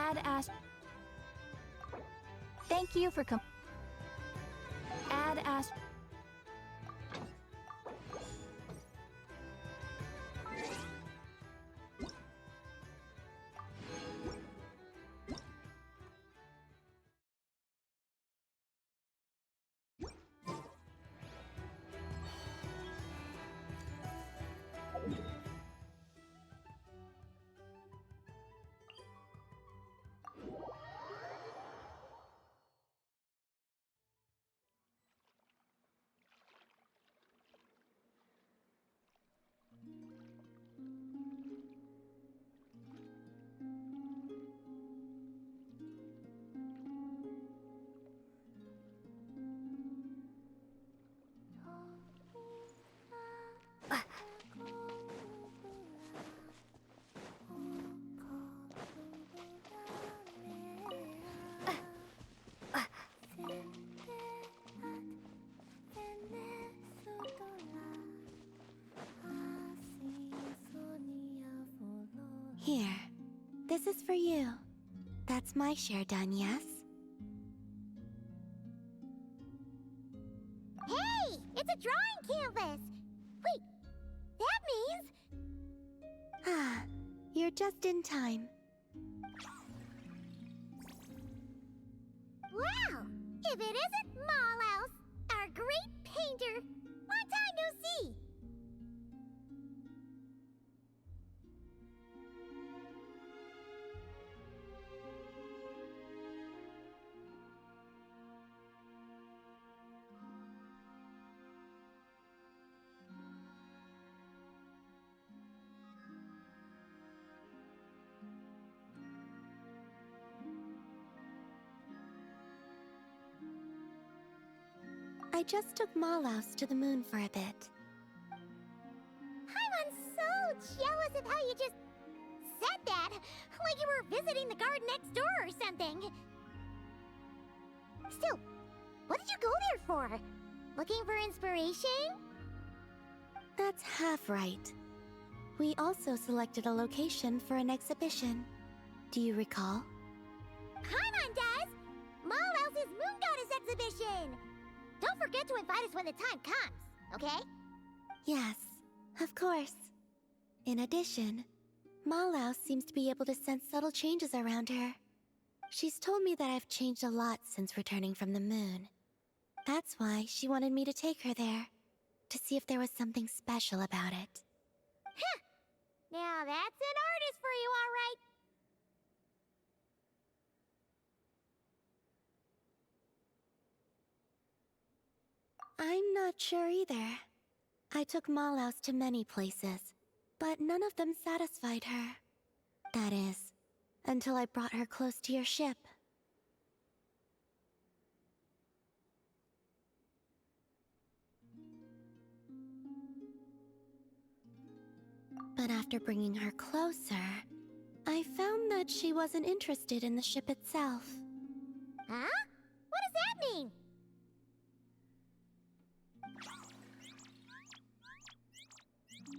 Add as. Thank you for add as. Here, this is for you. That's my share done, yes? Hey! It's a drawing canvas! Wait, that means... Ah, you're just in time. Wow! If it isn't Malaus, our great painter! Long time no see! I just took Malaus to the moon for a bit. I'm so jealous of how you just said that, like you were visiting the garden next door or something. Still, what did you go there for? Looking for inspiration? That's half right. We also selected a location for an exhibition. Do you recall? Paimon does! Malaus' Moon Goddess exhibition! Don't forget to invite us when the time comes, okay? Yes, of course. In addition, Malaus seems to be able to sense subtle changes around her. She's told me that I've changed a lot since returning from the moon. That's why she wanted me to take her there, to see if there was something special about it. Huh! Now that's an artist for you, all right! I'm not sure either. I took Malaus to many places, but none of them satisfied her. That is, until I brought her close to your ship. But after bringing her closer, I found that she wasn't interested in the ship itself. Huh? What does that mean?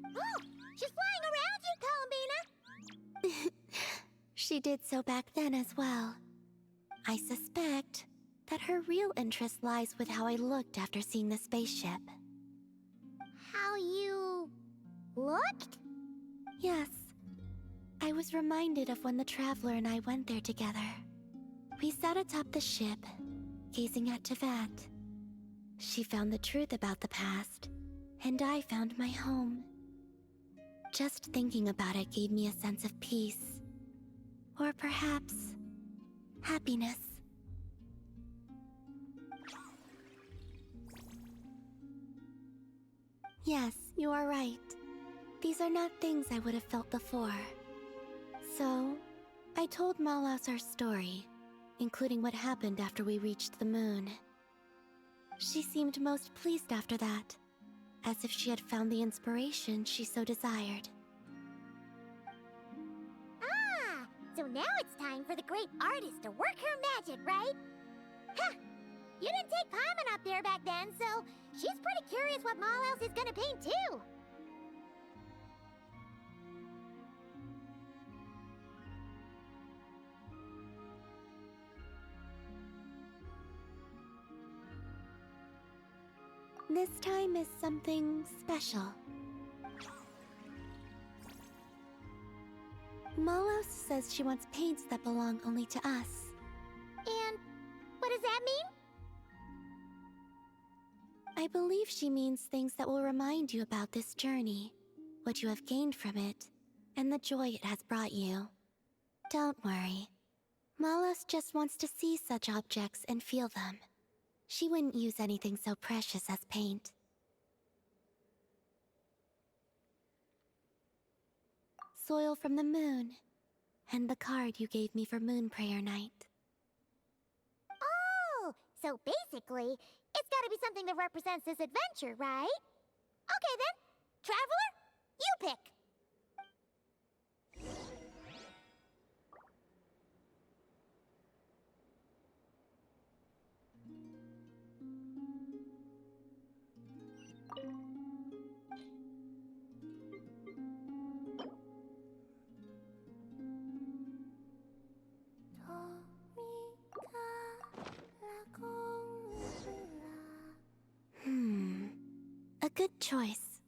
Oh! She's flying around you, Columbina! She did so back then as well. I suspect that her real interest lies with how I looked after seeing the spaceship. How you... looked? Yes. I was reminded of when the Traveler and I went there together. We sat atop the ship, gazing at Tevat. She found the truth about the past, and I found my home. Just thinking about it gave me a sense of peace. Or perhaps, happiness. Yes, you are right. These are not things I would have felt before. So, I told Malaus our story, including what happened after we reached the moon. She seemed most pleased after that, as if she had found the inspiration she so desired. Ah! So now it's time for the great artist to work her magic, right? Huh! You didn't take Paimon up there back then, so she's pretty curious what Malaus is gonna paint too! This time is something special. Malos says she wants paints that belong only to us. And what does that mean? I believe she means things that will remind you about this journey, what you have gained from it, and the joy it has brought you. Don't worry. Malos just wants to see such objects and feel them. She wouldn't use anything so precious as paint. Soil from the moon, and the card you gave me for Moon Prayer Night. Oh, so basically, it's gotta be something that represents this adventure, right? Okay then, Traveler, you pick. A good choice.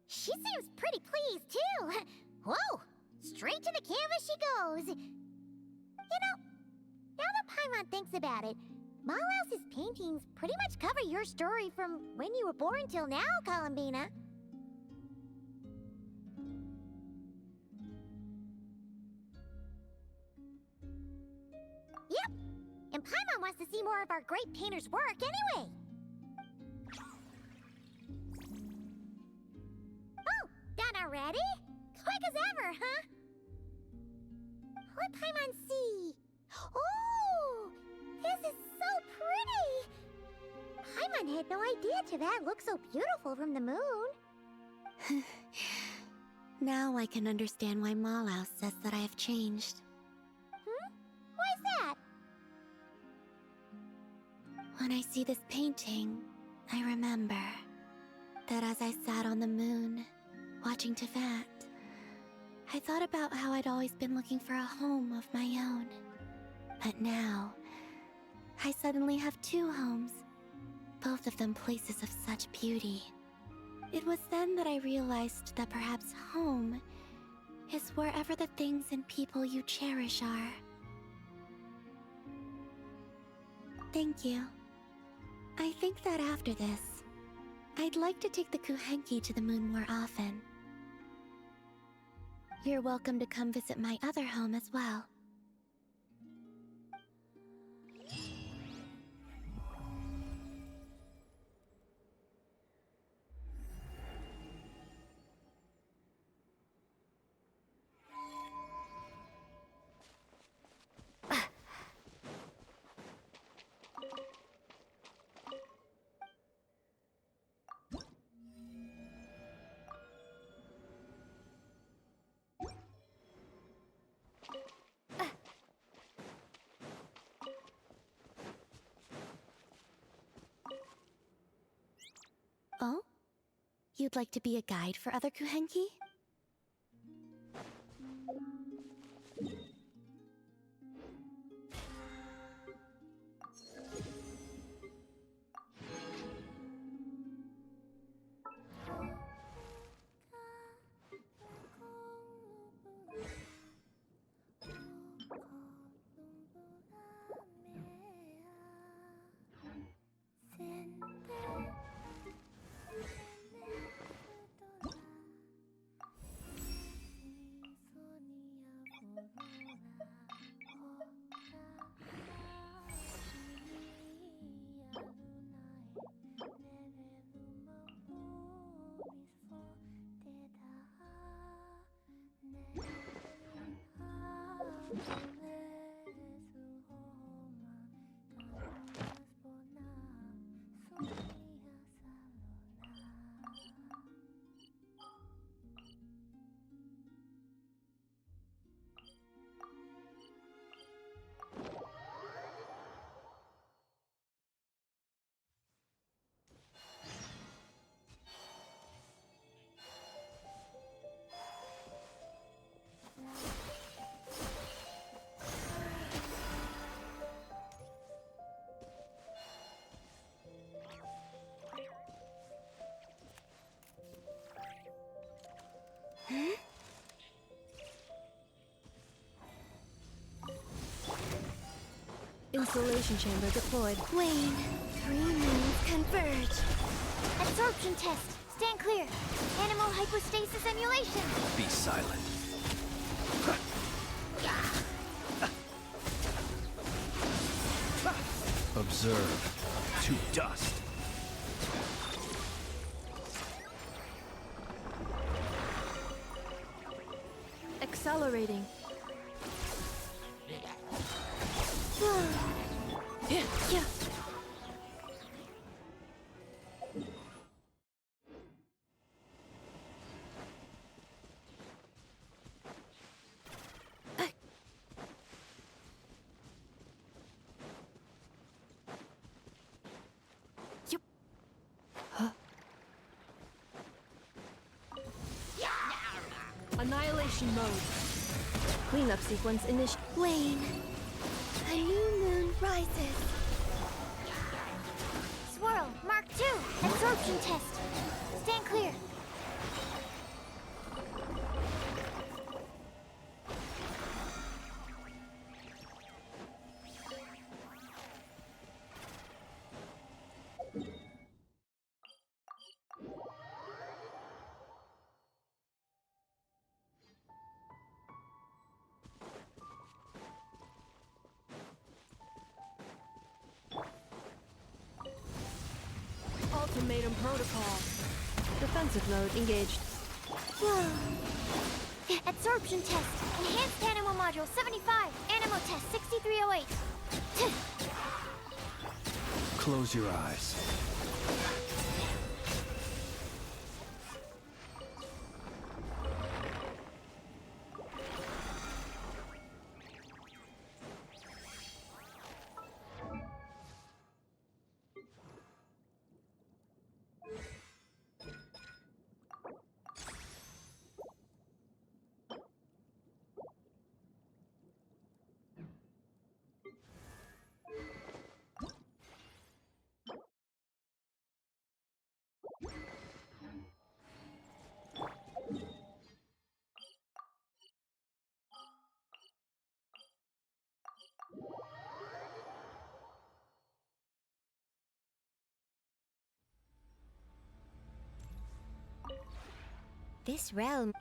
She seems pretty pleased, too. Whoa! Straight to the canvas she goes. You know, now that Paimon thinks about it, Malos' paintings pretty much cover your story from when you were born till now, Columbina. Yep, and Paimon wants to see more of our great painter's work anyway. Oh, done already? Quick as ever, huh? Let Paimon see. Oh, this is so pretty. Paimon had no idea Teyvat looked so beautiful from the moon. Now I can understand why Malos says that I have changed. Why's that? When I see this painting, I remember that as I sat on the moon, watching Teyvat, I thought about how I'd always been looking for a home of my own. But now, I suddenly have two homes, both of them places of such beauty. It was then that I realized that perhaps home is wherever the things and people you cherish are. Thank you. I think that after this, I'd like to take the Kuhenki to the moon more often. You're welcome to come visit my other home as well. Oh? You'd like to be a guide for other Kuhenki? Installation chamber deployed. Wayne, 3 moons converge. Absorption test. Stand clear. Animal hypostasis emulation. Be silent. Observe. To dust. Accelerating. Yeah. Annihilation mode. Cleanup sequence initial. Wayne, a new moon rises. Swirl. Mark 2. Absorption test. Stand clear. Ultimatum protocol. Defensive mode engaged. Absorption test. Enhanced animal module 75. Animal test 6308. Close your eyes. This realm.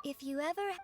If you ever...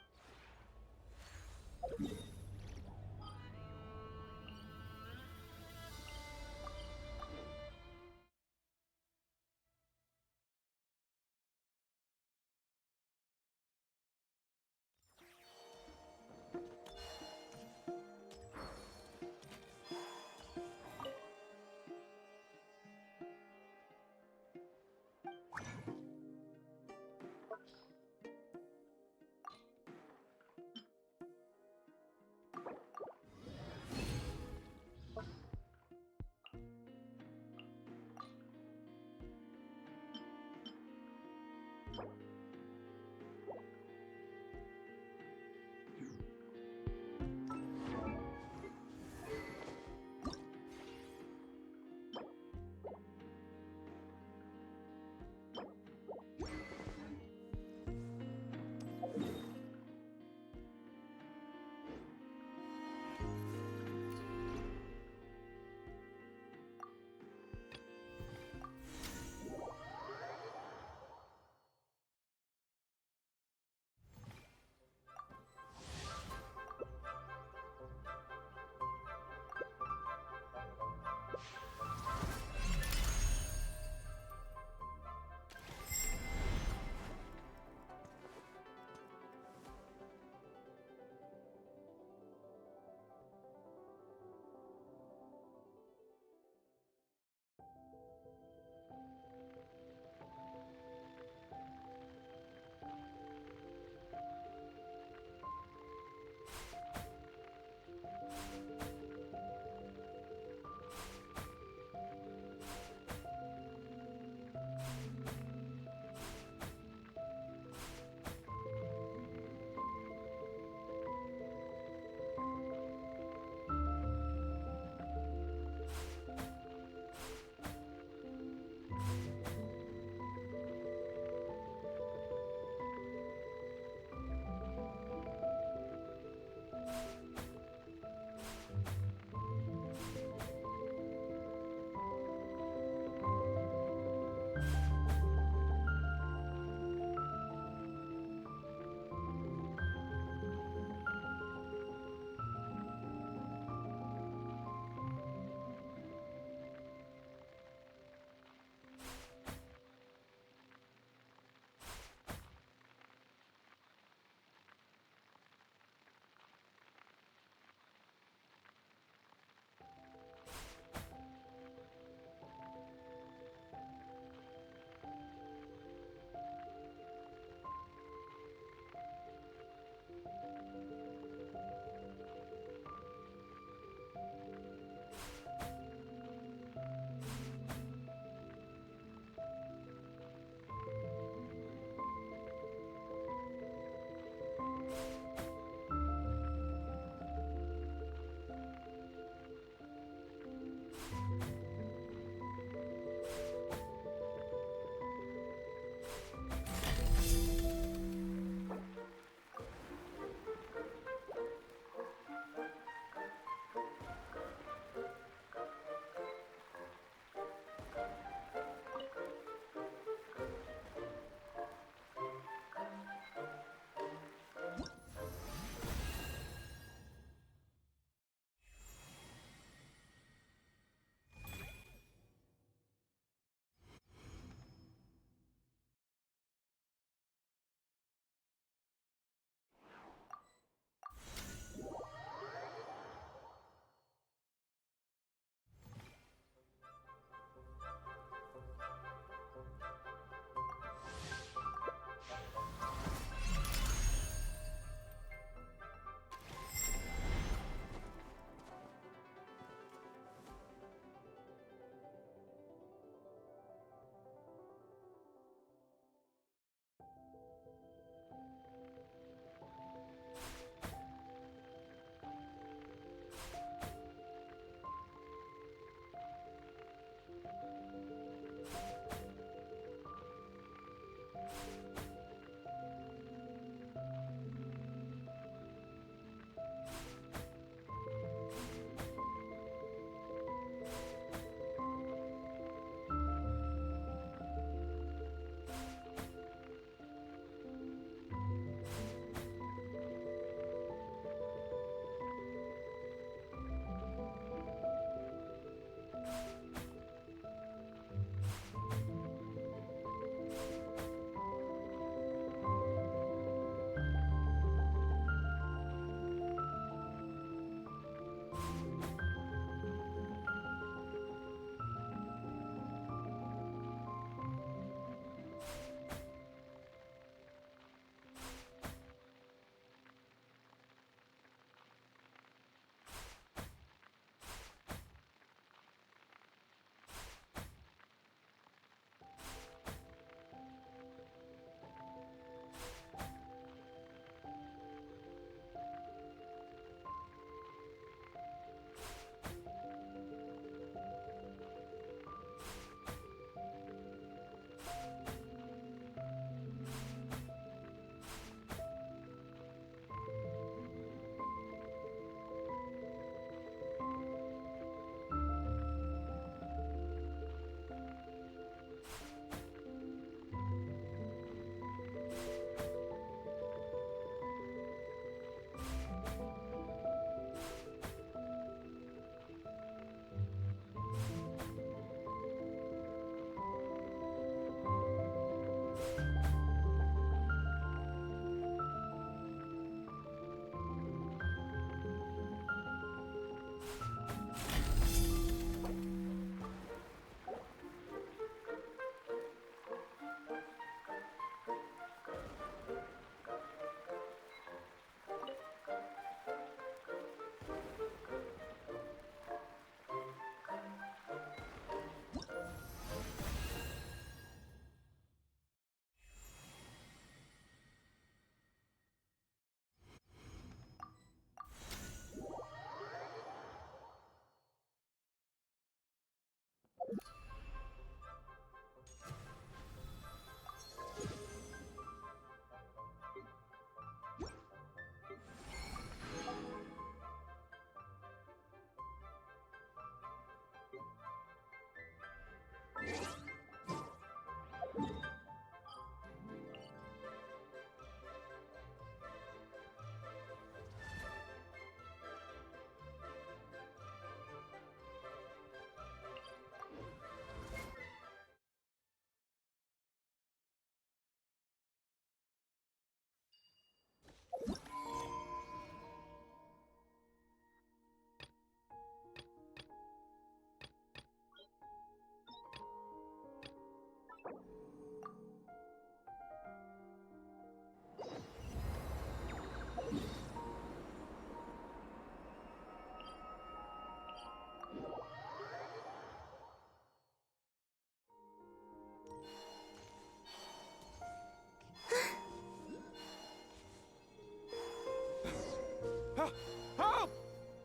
Help!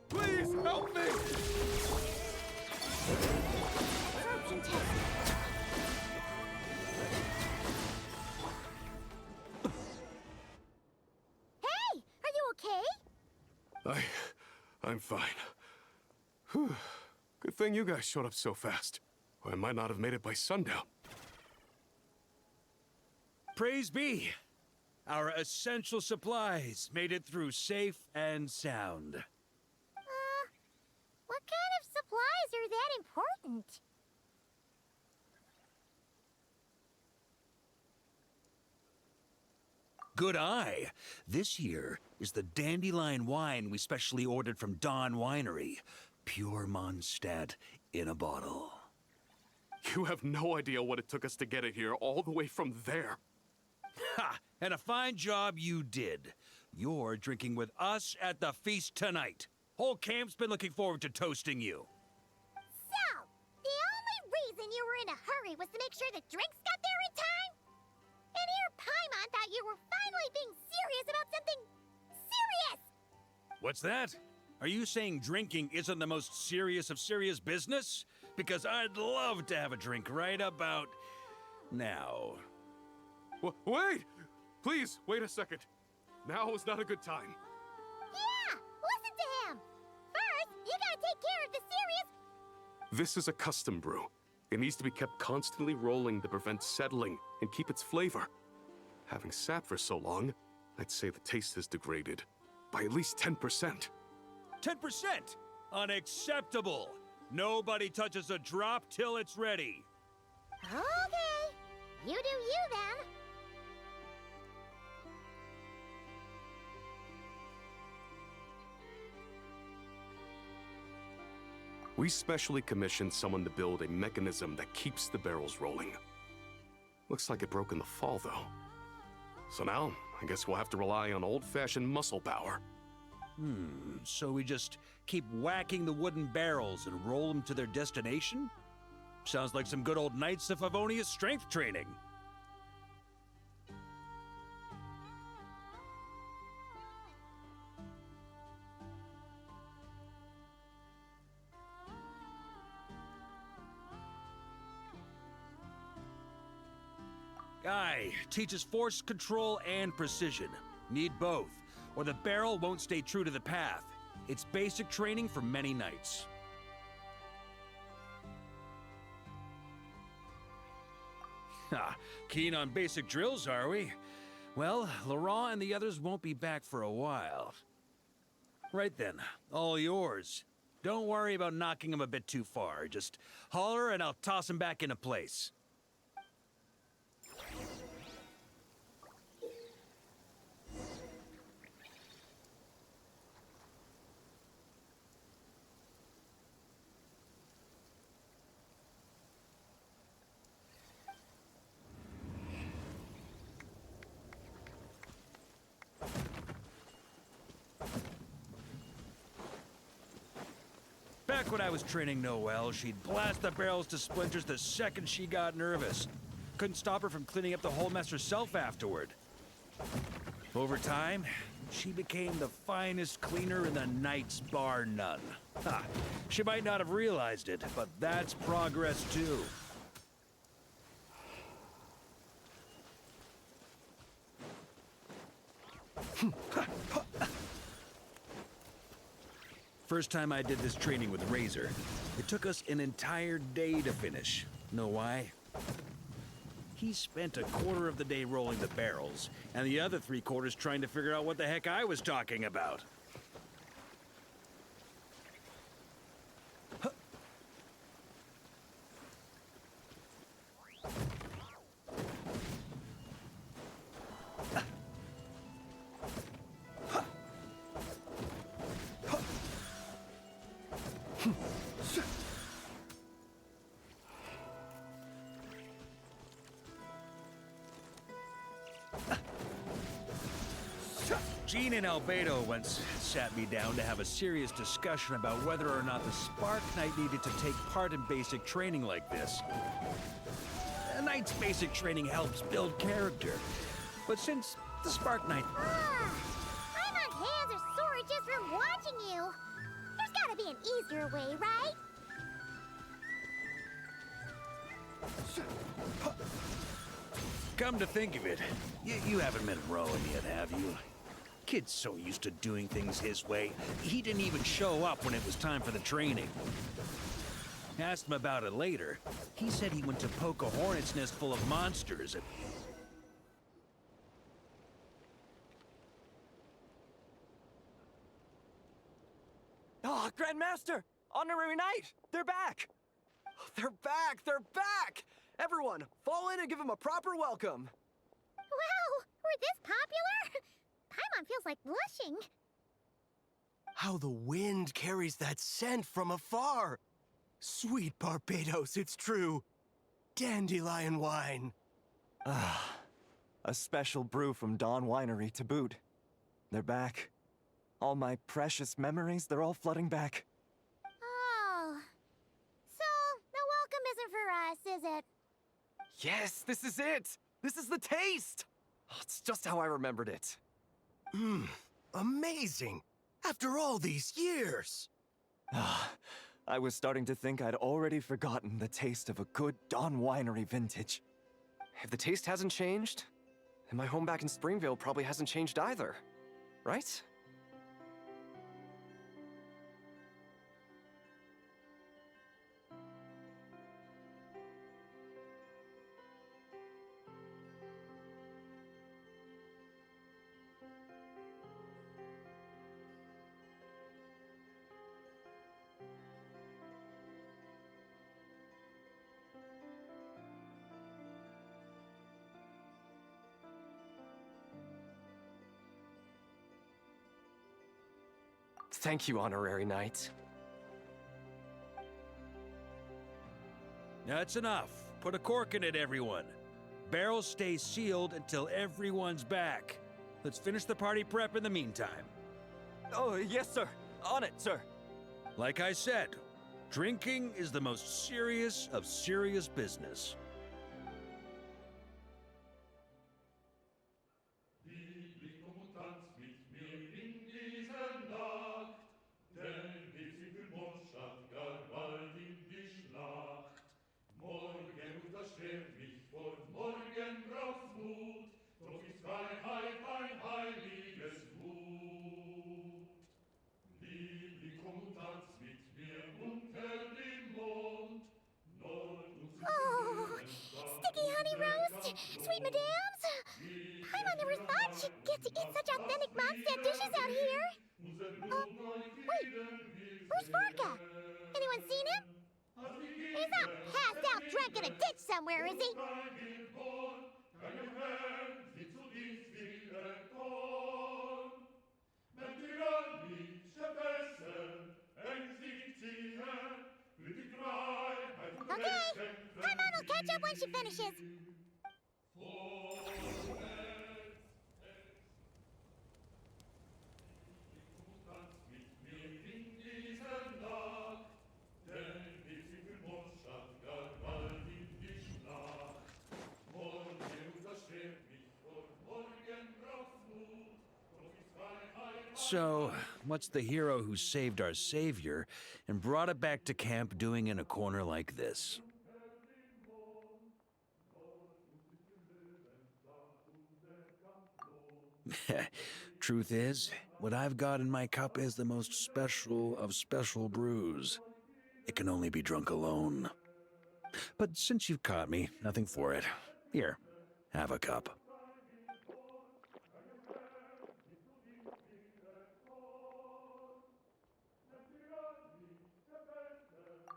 Please help me! Absorption test. Hey! Are you okay? I'm fine. Whew. Good thing you guys showed up so fast. Or I might not have made it by sundown. Praise be! Our essential supplies made it through safe and sound. What kind of supplies are that important? Good eye! This here is the dandelion wine we specially ordered from Dawn Winery. Pure Mondstadt in a bottle. You have no idea what it took us to get it here, all the way from there. Ha! And a fine job you did. You're drinking with us at the feast tonight. Whole camp's been looking forward to toasting you. So, the only reason you were in a hurry was to make sure the drinks got there in time? And here Paimon thought you were finally being serious about something serious! What's that? Are you saying drinking isn't the most serious of serious business? Because I'd love to have a drink right about now. Wait! Please, wait a second. Now is not a good time. Yeah! Listen to him! First, you gotta take care of the serious... This is a custom brew. It needs to be kept constantly rolling to prevent settling and keep its flavor. Having sat for so long, I'd say the taste has degraded by at least 10%. 10%? Unacceptable! Nobody touches a drop till it's ready. Okay. You do you, then. We specially commissioned someone to build a mechanism that keeps the barrels rolling. Looks like it broke in the fall, though. So now, I guess we'll have to rely on old-fashioned muscle power. So we just keep whacking the wooden barrels and roll them to their destination? Sounds like some good old Knights of Favonius strength training. Aye, teaches force control and precision. Need both, or the barrel won't stay true to the path. It's basic training for many knights. Ha, keen on basic drills, are we? Well, Laurent and the others won't be back for a while. Right then, all yours. Don't worry about knocking him a bit too far. Just holler and I'll toss him back into place. Back when I was training Noelle, she'd blast the barrels to splinters the second she got nervous. Couldn't stop her from cleaning up the whole mess herself afterward. Over time, she became the finest cleaner in the Knights, bar none. Ha! She might not have realized it, but that's progress too. First time I did this training with Razor, it took us an entire day to finish. Know why? He spent a quarter of the day rolling the barrels, and the other 3/4 trying to figure out what the heck I was talking about. Jean and Albedo once sat me down to have a serious discussion about whether or not the Spark Knight needed to take part in basic training like this. A Knight's basic training helps build character. But since the Spark Knight... Paimon's hands are sore just from watching you. There's gotta be an easier way, right? Come to think of it, you haven't met Rowan yet, have you? Kid's so used to doing things his way, he didn't even show up when it was time for the training. Asked him about it later. He said he went to poke a hornet's nest full of monsters and... Ah, Grandmaster! Honorary Knight! They're back! They're back! They're back! Everyone, fall in and give them a proper welcome. Wow, we're this popular? Paimon feels like blushing. How the wind carries that scent from afar. Sweet Barbados, it's true. Dandelion wine. Ah, a special brew from Dawn Winery to boot. They're back. All my precious memories, they're all flooding back. Oh. So, the welcome isn't for us, is it? Yes, this is it! This is the taste! Oh, it's just how I remembered it. Amazing. After all these years. Ah, I was starting to think I'd already forgotten the taste of a good Dawn Winery vintage. If the taste hasn't changed, then my home back in Springvale probably hasn't changed either. Right? Thank you, Honorary Knight. That's enough. Put a cork in it, everyone. Barrels stay sealed until everyone's back. Let's finish the party prep in the meantime. Oh, yes, sir. On it, sir. Like I said, drinking is the most serious of serious business. Oh, sticky honey roast, sweet madams. Paimon never thought she'd get to eat such authentic Mondstadt dishes out here. Wait, where's Vorka? Anyone seen him? He's not passed out drunk in a ditch somewhere, is he? Okay, Paimon will catch up when she finishes. So, what's the hero who saved our savior and brought it back to camp doing in a corner like this? Truth is, what I've got in my cup is the most special of special brews. It can only be drunk alone. But since you've caught me, nothing for it. Here, have a cup.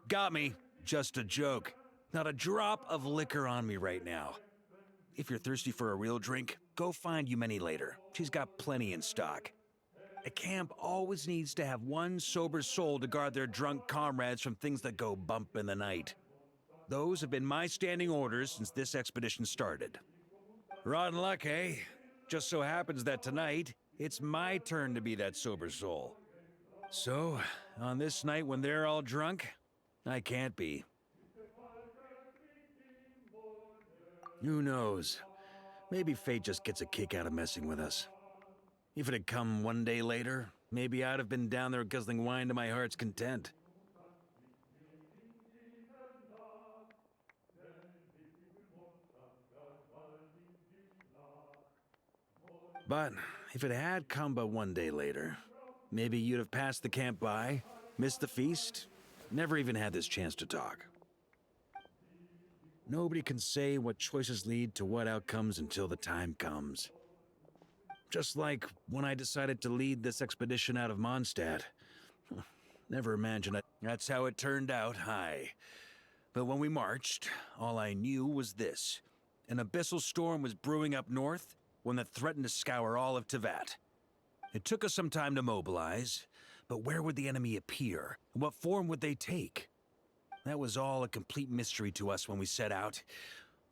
Got me. Just a joke. Not a drop of liquor on me right now. If you're thirsty for a real drink, go find Yumeni later. She's got plenty in stock. A camp always needs to have one sober soul to guard their drunk comrades from things that go bump in the night. Those have been my standing orders since this expedition started. Rotten luck, eh? Just so happens that tonight, it's my turn to be that sober soul. So, on this night when they're all drunk, I can't be. Who knows? Maybe fate just gets a kick out of messing with us. If it had come one day later, Maybe I'd have been down there guzzling wine to my heart's content. But if it had come but one day later, maybe you'd have passed the camp by, missed the feast, never even had this chance to talk. Nobody can say what choices lead to what outcomes until the time comes. Just like when I decided to lead this expedition out of Mondstadt. Never imagined it. That's how it turned out, aye. But when we marched, all I knew was this. An abyssal storm was brewing up north, one that threatened to scour all of Teyvat. It took us some time to mobilize, but where would the enemy appear? What form would they take? That was all a complete mystery to us when we set out.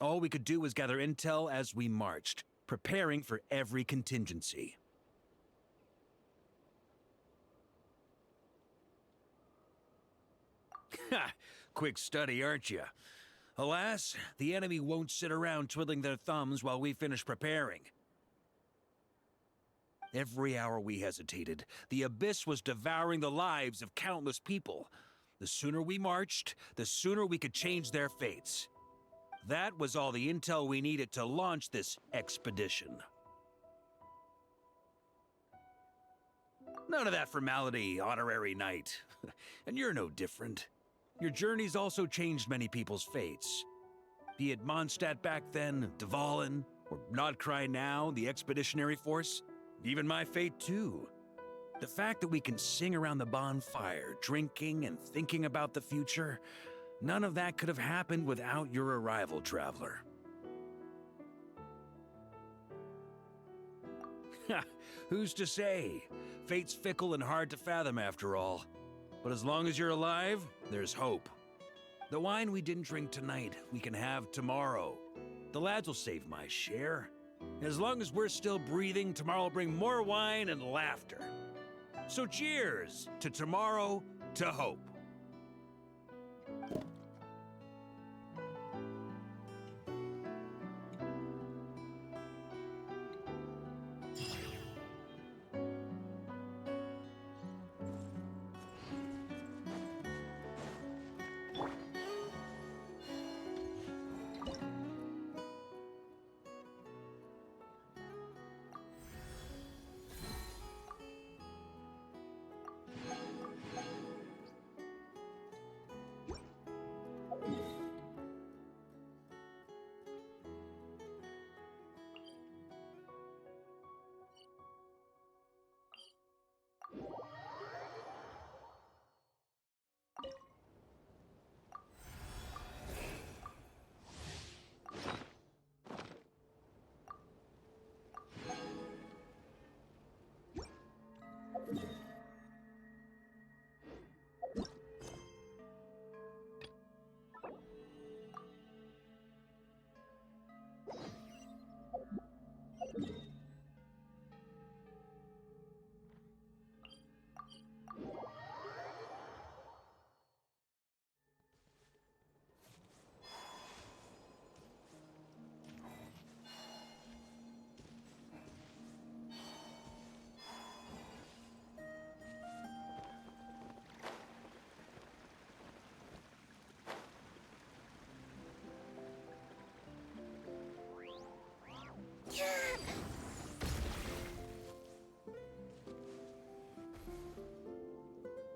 All we could do was gather intel as we marched, preparing for every contingency. Ha! Quick study, aren't you? Alas, the enemy won't sit around twiddling their thumbs while we finish preparing. Every hour we hesitated, the abyss was devouring the lives of countless people. The sooner we marched, the sooner we could change their fates. That was all the intel we needed to launch this expedition. None of that formality, honorary knight. And you're no different. Your journey's also changed many people's fates. Be it Mondstadt back then, Dvalin, or Nodcry now, the expeditionary force. Even my fate, too. The fact that we can sing around the bonfire, drinking and thinking about the future, none of that could have happened without your arrival, traveler. Ha! Who's to say? Fate's fickle and hard to fathom after all. But as long as you're alive, there's hope. The wine we didn't drink tonight, we can have tomorrow. The lads will save my share. As long as we're still breathing, tomorrow will bring more wine and laughter. So cheers to tomorrow, to hope.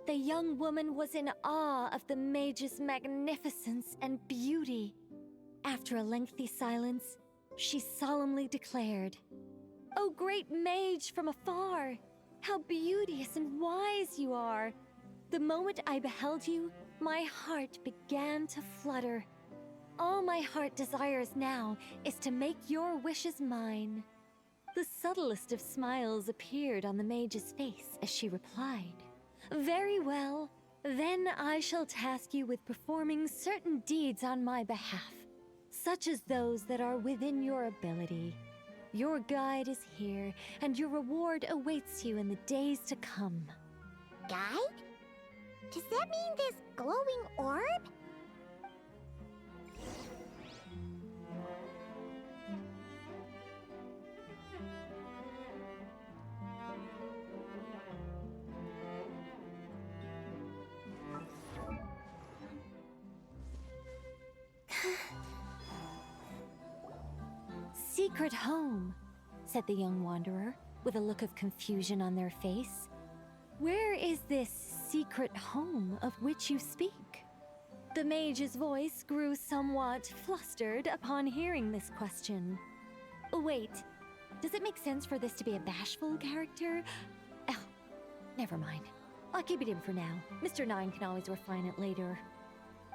The young woman was in awe of the mage's magnificence and beauty. After a lengthy silence, she solemnly declared, "O great mage from afar, how beauteous and wise you are! The moment I beheld you, my heart began to flutter. All my heart desires now is to make your wishes mine." The subtlest of smiles appeared on the mage's face as she replied, "Very well, then I shall task you with performing certain deeds on my behalf, such as those that are within your ability. Your guide is here, and your reward awaits you in the days to come." Guide? Does that mean this glowing orb? secret home, said the young wanderer, with a look of confusion on their face. Where is this secret home of which you speak? The mage's voice grew somewhat flustered upon hearing this question. Wait, does it make sense for this to be a bashful character? Oh, never mind. I'll keep it in for now. Mr. Nine can always refine it later.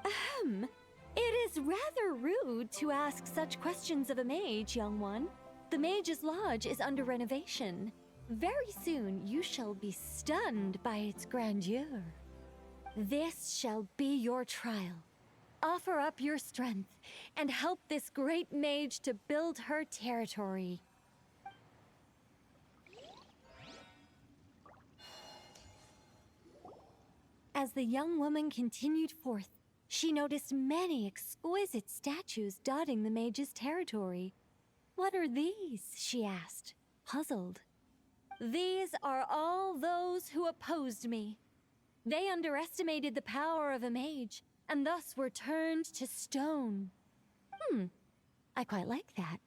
Ahem. It is rather rude to ask such questions of a mage, young one. The Mage's Lodge is under renovation. Very soon you shall be stunned by its grandeur. This shall be your trial. Offer up your strength and help this great mage to build her territory. As the young woman continued forth, she noticed many exquisite statues dotting the mage's territory. What are these? She asked, puzzled. These are all those who opposed me. They underestimated the power of a mage, and thus were turned to stone. I quite like that.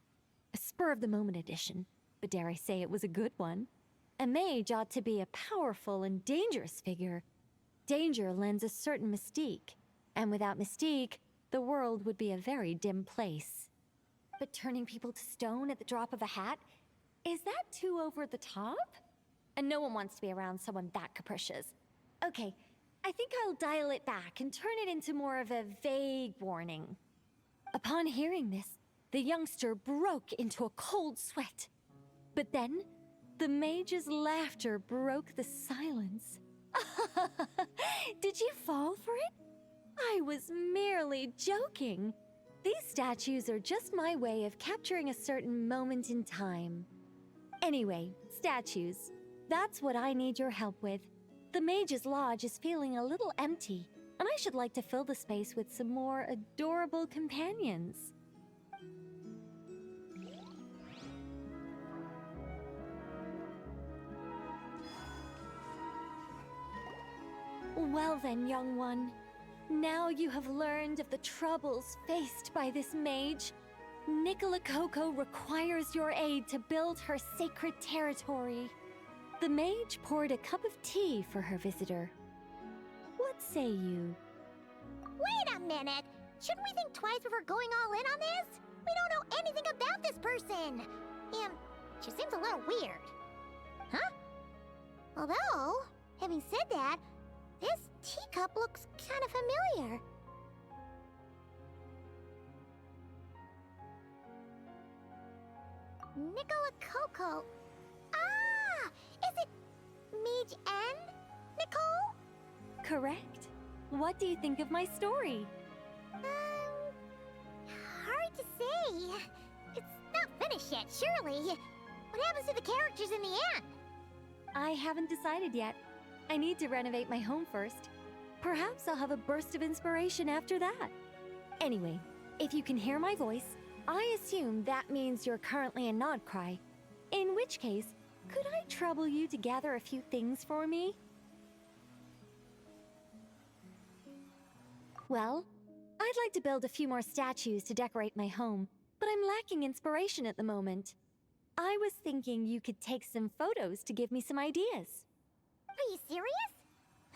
A spur-of-the-moment addition, but dare I say it was a good one. A mage ought to be a powerful and dangerous figure. Danger lends a certain mystique, and without mystique, the world would be a very dim place. But turning people to stone at the drop of a hat? Is that too over the top? And no one wants to be around someone that capricious. Okay, I think I'll dial it back and turn it into more of a vague warning. Upon hearing this, the youngster broke into a cold sweat. But then, the mage's laughter broke the silence. Did you fall for it? I was merely joking. These statues are just my way of capturing a certain moment in time. Anyway, statues. That's what I need your help with. The Mage's Lodge is feeling a little empty, and I should like to fill the space with some more adorable companions. Well then, young one. Now you have learned of the troubles faced by this mage. Nicola Coco requires your aid to build her sacred territory. The mage poured a cup of tea for her visitor. What say you? Wait a minute! Shouldn't we think twice before going all in on this? We don't know anything about this person! She seems a little weird. Huh? Although, having said that, this teacup looks kind of familiar. Nicola Coco. Ah! Is it Mage N? Nicole? Correct. What do you think of my story? Hard to say. It's not finished yet, surely. What happens to the characters in the end? I haven't decided yet. I need to renovate my home first. Perhaps I'll have a burst of inspiration after that. Anyway, if you can hear my voice, I assume that means you're currently in Nodcry. In which case, could I trouble you to gather a few things for me? Well, I'd like to build a few more statues to decorate my home, but I'm lacking inspiration at the moment. I was thinking you could take some photos to give me some ideas. Are you serious?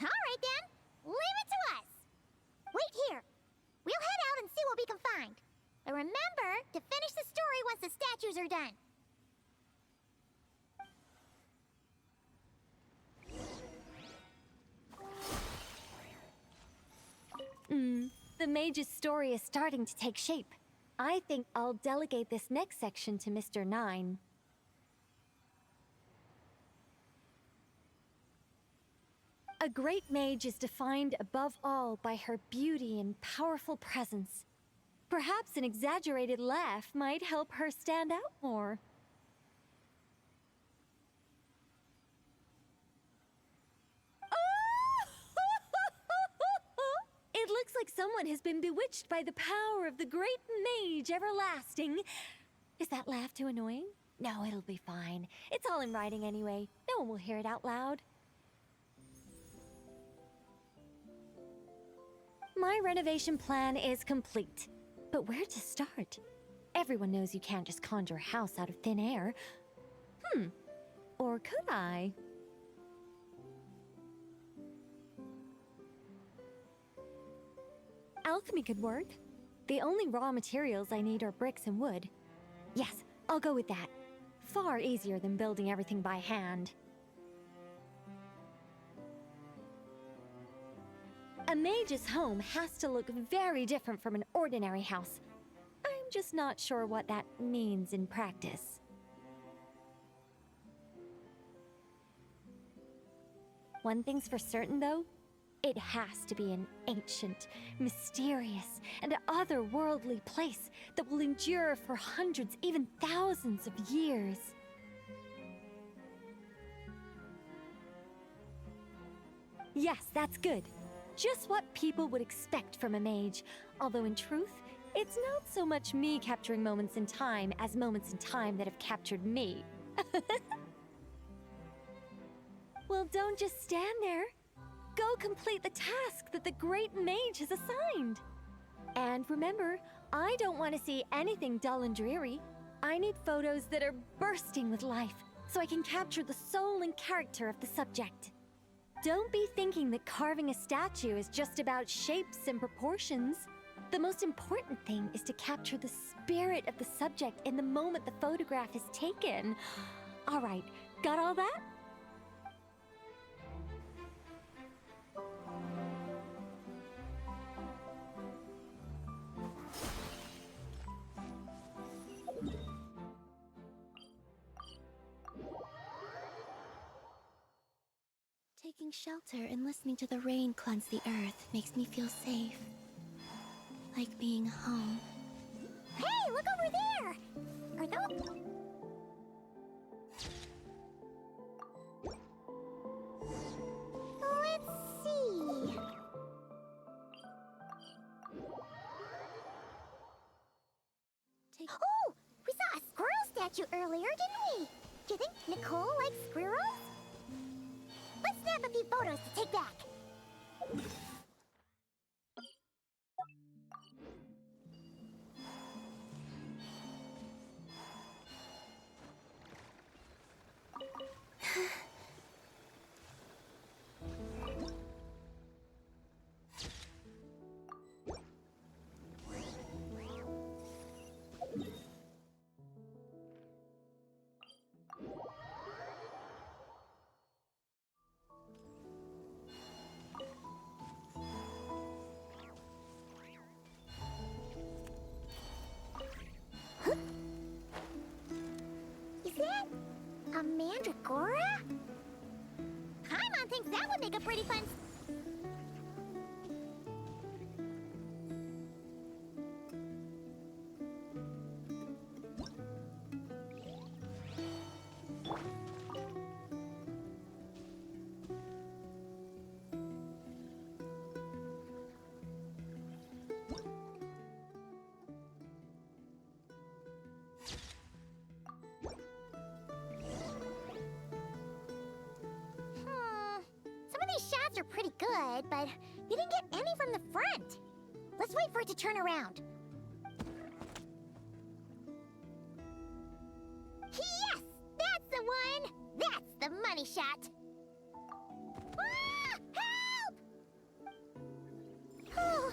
Alright then, leave it to us! Wait here. We'll head out and see what we can find. But remember to finish the story once the statues are done. The mage's story is starting to take shape. I think I'll delegate this next section to Mr. Nine. A great mage is defined above all by her beauty and powerful presence. Perhaps an exaggerated laugh might help her stand out more. It looks like someone has been bewitched by the power of the great mage everlasting. Is that laugh too annoying? No, it'll be fine. It's all in writing anyway. No one will hear it out loud. My renovation plan is complete. But where to start? Everyone knows you can't just conjure a house out of thin air. Or could I? Alchemy could work. The only raw materials I need are bricks and wood. Yes, I'll go with that. Far easier than building everything by hand. A mage's home has to look very different from an ordinary house. I'm just not sure what that means in practice. One thing's for certain, though. It has to be an ancient, mysterious, and otherworldly place that will endure for hundreds, even thousands of years. Yes, that's good. Just what people would expect from a mage, although in truth, it's not so much me capturing moments in time as moments in time that have captured me. Well, don't just stand there. Go complete the task that the great mage has assigned. And remember, I don't want to see anything dull and dreary. I need photos that are bursting with life, so I can capture the soul and character of the subject. Don't be thinking that carving a statue is just about shapes and proportions. The most important thing is to capture the spirit of the subject in the moment the photograph is taken. All right, got all that? Taking shelter and listening to the rain cleanse the earth makes me feel safe. Like being home. Hey, look over there! Are those... Let's see... Oh! We saw a squirrel statue earlier, didn't we? Do you think Nicole likes squirrels? Let's snap a few photos to take back. Is that a mandragora? Paimon thinks that would make a pretty fun... Some of these shots are pretty good, but you didn't get any from the front. Let's wait for it to turn around. Yes! That's the one! That's the money shot! Ah! Help! Oh,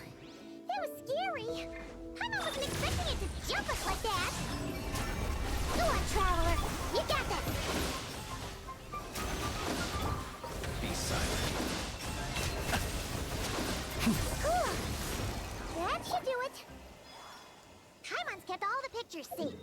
that was scary. Paimon wasn't expecting it to jump us like that. Go on, Traveler. You got this. Be silent. That should do it. Paimon's kept all the pictures safe.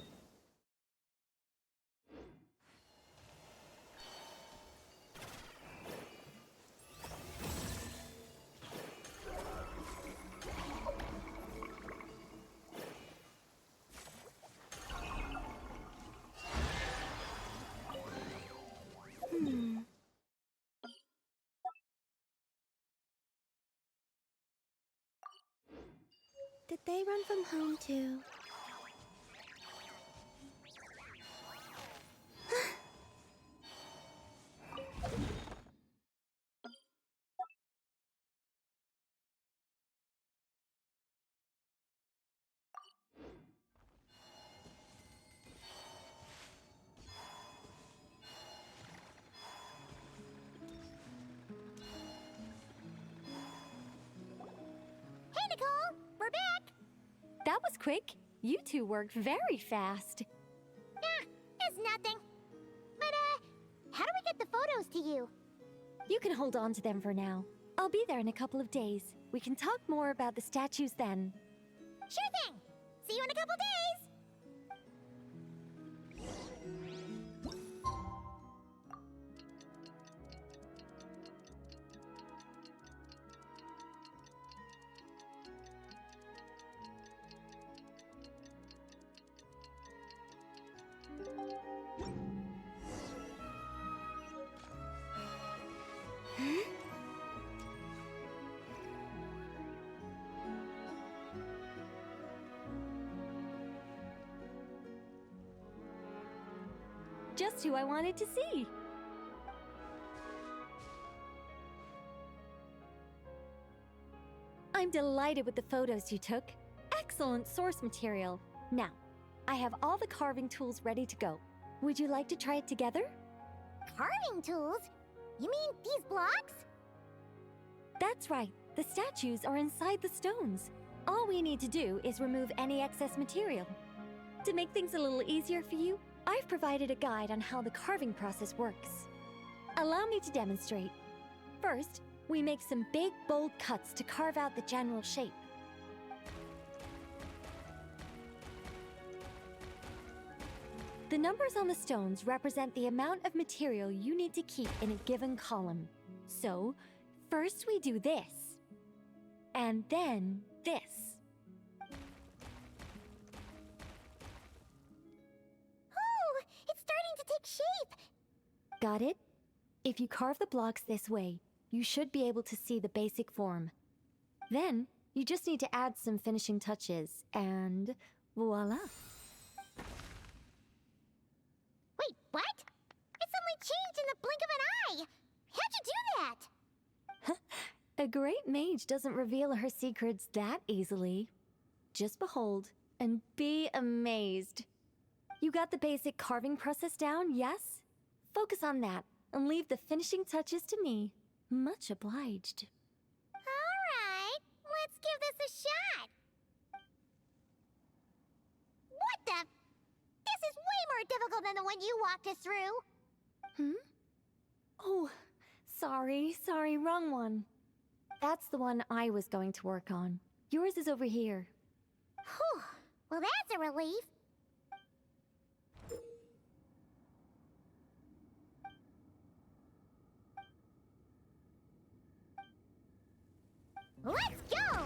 Did they run from home too? back. That was quick. You two worked very fast. It's nothing. But, how do we get the photos to you? You can hold on to them for now. I'll be there in a couple of days. We can talk more about the statues then. Sure thing. See you in a couple days. Just who I wanted to see. I'm delighted with the photos you took. Excellent source material. Now, I have all the carving tools ready to go. Would you like to try it together? Carving tools? You mean these blocks? That's right. The statues are inside the stones. All we need to do is remove any excess material. To make things a little easier for you, I've provided a guide on how the carving process works. Allow me to demonstrate. First, we make some big, bold cuts to carve out the general shape. The numbers on the stones represent the amount of material you need to keep in a given column. So, first we do this, and then this. It's starting to take shape. Got it? If you carve the blocks this way, you should be able to see the basic form. Then, you just need to add some finishing touches, and voila. Wait, what? It suddenly changed in the blink of an eye. How'd you do that? A great mage doesn't reveal her secrets that easily. Just behold and be amazed. You got the basic carving process down, yes? Focus on that and leave the finishing touches to me. Much obliged. All right, let's give this a shot. What the? This is way more difficult than the one you walked us through. Oh, sorry, wrong one. That's the one I was going to work on. Yours is over here. Whew, well that's a relief. Let's go!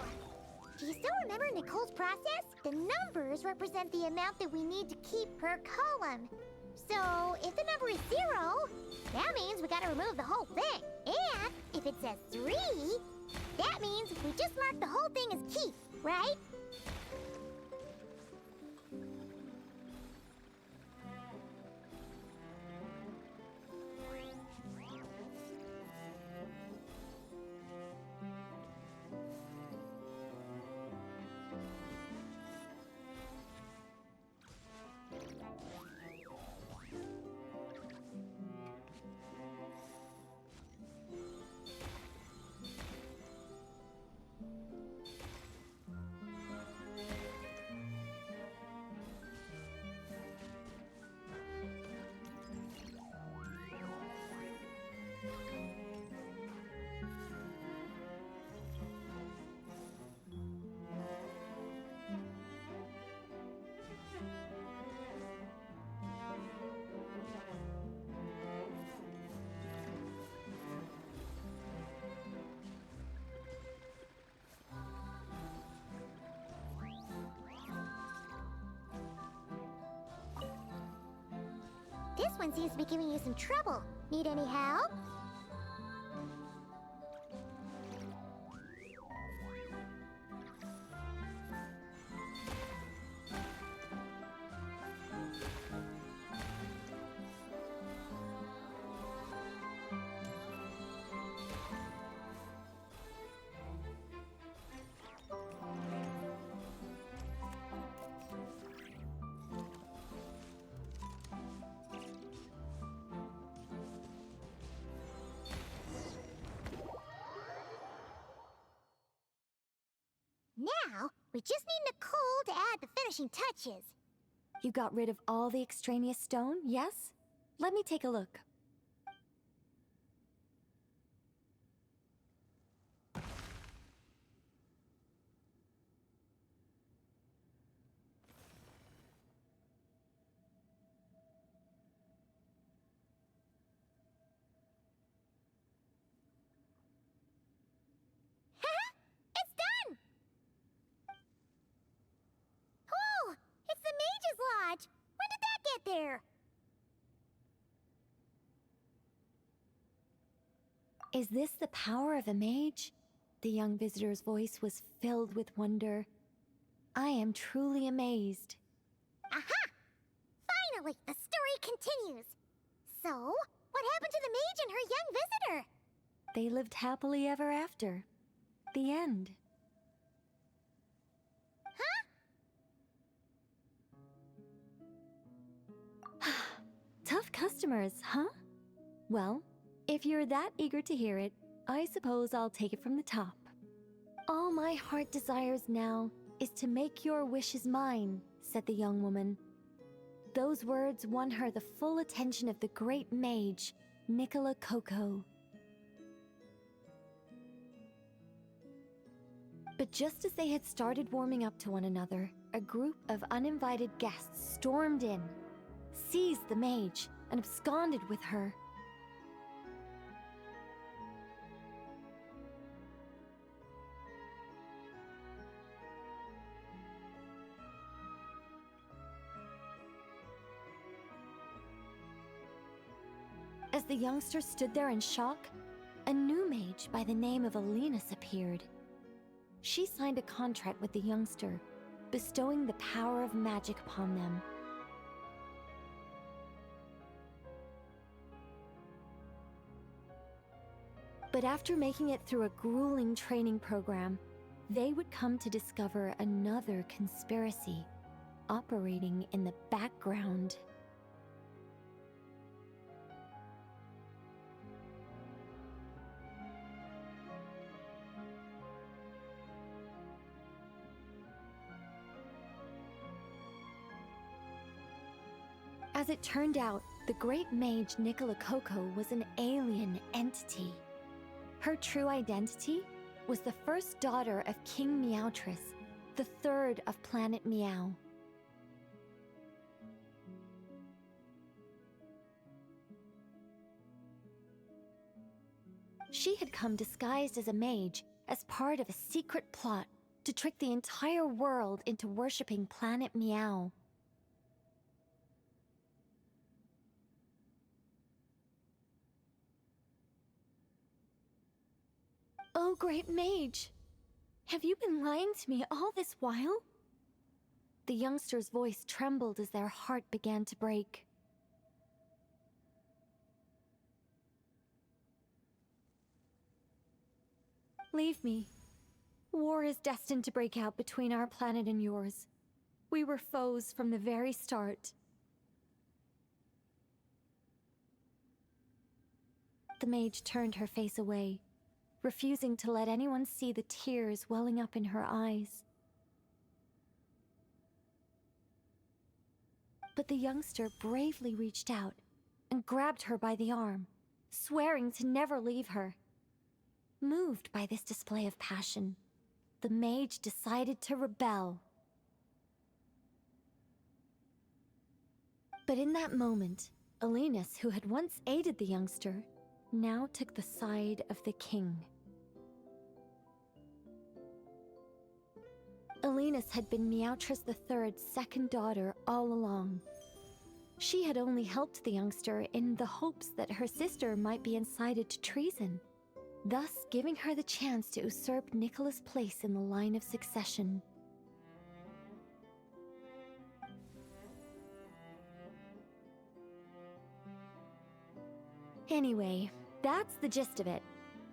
Do you still remember Nicole's process? The numbers represent the amount that we need to keep per column. So, if the number is 0, that means we gotta remove the whole thing. And if it says 3, that means we just mark the whole thing as keep, right? This one seems to be giving you some trouble. Need any help? Now, we just need Nicole to add the finishing touches. You got rid of all the extraneous stone, yes? Let me take a look. It's done! Oh, it's the Mage's Lodge! When did that get there? Is this the power of a mage? The young visitor's voice was filled with wonder. I am truly amazed. Aha! Finally, the story continues. So, what happened to the mage and her young visitor? They lived happily ever after. The end. Tough customers, huh? Well, if you're that eager to hear it, I suppose I'll take it from the top. All my heart desires now is to make your wishes mine, said the young woman. Those words won her the full attention of the great mage, Nicola Coco. But just as they had started warming up to one another, a group of uninvited guests stormed in, seized the mage, and absconded with her. As the youngster stood there in shock, a new mage by the name of Alinus appeared. She signed a contract with the youngster, bestowing the power of magic upon them. But after making it through a grueling training program, they would come to discover another conspiracy operating in the background. As it turned out, the great mage Nicola Coco was an alien entity. Her true identity was the first daughter of King Meowtress, the third of Planet Meow. She had come disguised as a mage as part of a secret plot to trick the entire world into worshipping Planet Meow. Oh, great mage! Have you been lying to me all this while? The youngster's voice trembled as their heart began to break. Leave me. War is destined to break out between our planet and yours. We were foes from the very start. The mage turned her face away, refusing to let anyone see the tears welling up in her eyes. But the youngster bravely reached out and grabbed her by the arm, swearing to never leave her. Moved by this display of passion, the mage decided to rebel. But in that moment, Alinus, who had once aided the youngster, now took the side of the king. Alinus had been Meowtress III's second daughter all along. She had only helped the youngster in the hopes that her sister might be incited to treason, thus giving her the chance to usurp Nicola's place in the line of succession. Anyway, that's the gist of it.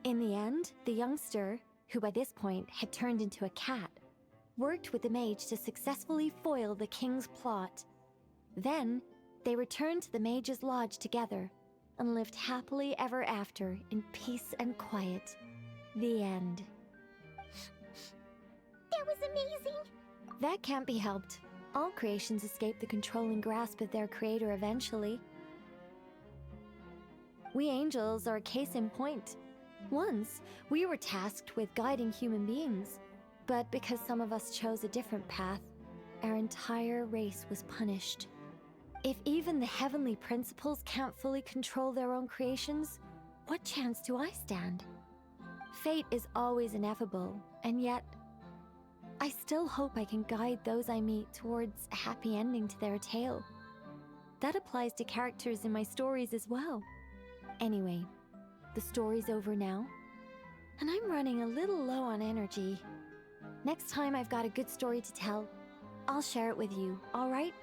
In the end, the youngster, who by this point had turned into a cat, worked with the mage to successfully foil the king's plot. Then, they returned to the mage's lodge together and lived happily ever after in peace and quiet. The end. There that was amazing. That can't be helped. All creations escape the controlling grasp of their creator eventually. We angels are a case in point. Once, we were tasked with guiding human beings, but because some of us chose a different path, our entire race was punished. If even the heavenly principles can't fully control their own creations, what chance do I stand? Fate is always ineffable, and yet, I still hope I can guide those I meet towards a happy ending to their tale. That applies to characters in my stories as well. Anyway, the story's over now, and I'm running a little low on energy. Next time I've got a good story to tell, I'll share it with you, all right?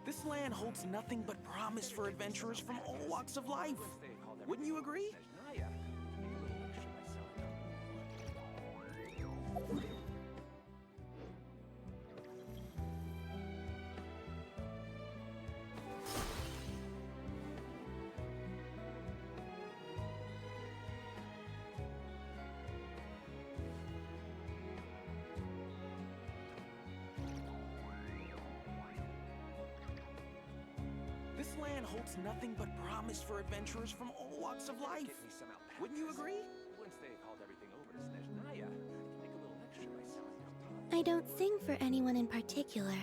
This land holds nothing but promise for adventurers from all walks of life. Wouldn't you agree? This land holds nothing but promise for adventurers from all walks of life. Wouldn't you agree? I don't sing for anyone in particular.